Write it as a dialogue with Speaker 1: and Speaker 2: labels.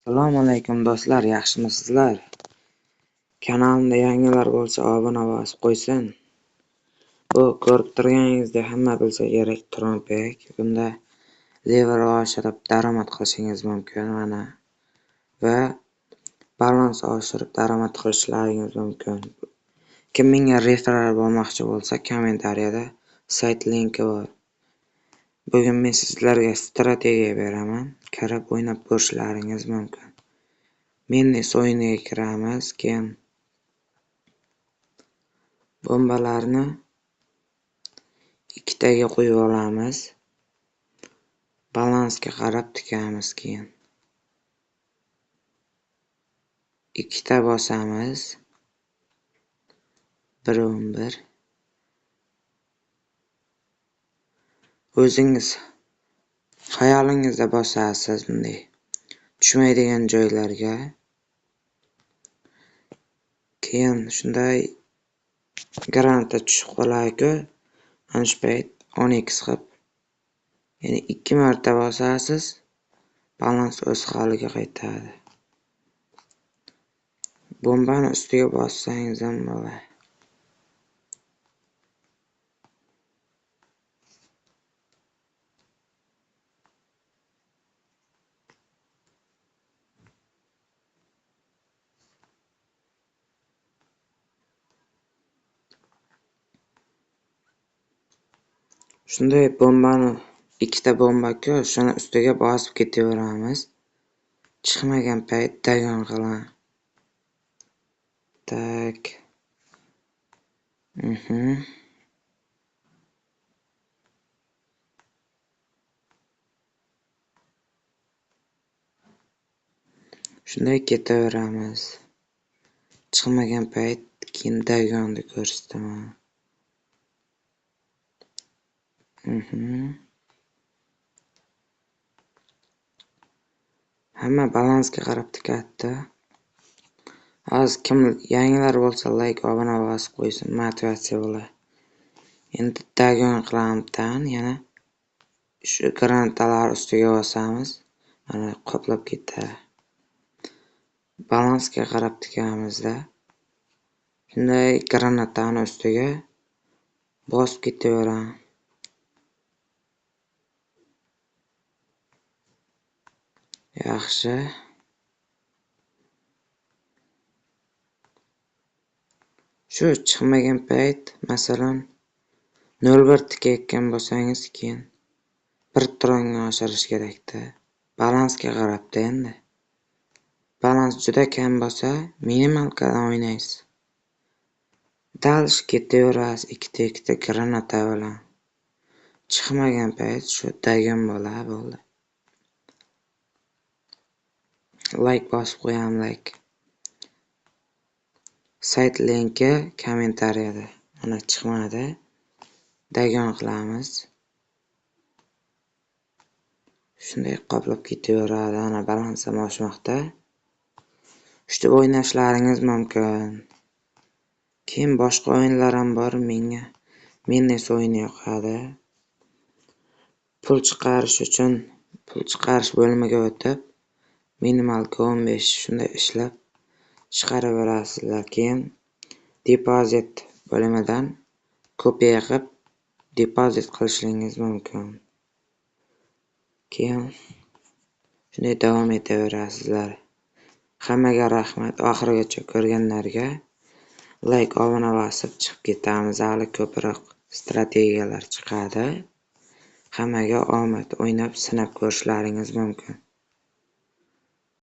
Speaker 1: Assalomu alaykum do'stlar, yaxshimisizlar? Kanalimda yangilar bo'lsa obuna bosib qo'ysin. Bu ko'rib turganingizdek hamma bilsa kerak Trumpek. Bunda lever oshirib daromad qilishingiz mumkin mana va balans oshirib daromad qilishlaringiz mumkin. Kim menga referral bo'lmoqchi bo'lsa, kommentariyada sayt linki bor. Bugun men sizlarga strategiya beraman. Kirib o'ynab ko'rishlaringiz mumkin. Mennes o'yiniga kiramiz, keyin bombalarni ikkitaga qo'yib olamiz. Balansga qarab tikamiz, keyin ikkita bosamiz. 1-11. O'zingiz xayolingizda bosasiz bunday tushmaydigan joylarga. Keyin shunday granata tushib qoladi-ku, ana shu payt 10x qilib, ya'ni 2 marta bosasiz, balans o'z holiga qaytadi. Bombani ustiga bossangiz ham bo'ladi. Shunday bombani ikkita bomba-ku, shuni ustiga bosib ketaveramiz. Chiqmagan payt dagon qiling. Tak. Shunday ketaveramiz. Chiqmagan payt keyin dagonni ko'rsataman. Hamma balansga qarab tikadi. Hozir kim yangilar bo'lsa like, obuna bosib qo'ysin, motivatsiya bo'ladi. Endi dagon qilamdan yana shu granatalar ustiga bosamiz. Mana qoplab ketadi. Balansga qarab tikamizda. Shunday granatani ustiga bosib ketaveramiz. Yaxshi. Shu chiqmagan payt, masalan, 0-1 tikayotgan bo'lsangiz, keyin 1 tronga oshirish kerakda. Balansga qarabda endi. Balans juda kam bo'lsa, minimalkadan o'ynaysiz. Dalish ketaverasiz ikkita granata bilan. Chiqmagan payt shu dagon bo'ladi. Like bosib qo'yamiz, like. Sayt linki kommentariyada. Mana chiqmadi. Dagon qilamiz. Shunday qoplab ketaveradi. Ana balans ham oshmoqda. Shunday o'ynashlaringiz mumkin. Keyin boshqa o'yinlar ham bor. Menga Mennes o'yini yoqadi. Pul chiqarish uchun pul chiqarish bo'limiga o'tib, minimalka 15 shunday ishlab chiqaraverasizlar. Keyin depozit bo'limidan kopiya qilib depozit qilishingiz mumkin. Keyin shunday davom etaverasizlar. Hammaga rahmat. Oxirigacha ko'rganlarga like, obuna bosib chiqib ketamiz. Hali ko'proq strategiyalar chiqadi. Hammaga omad, o'ynab sinab ko'rishlaringiz mumkin.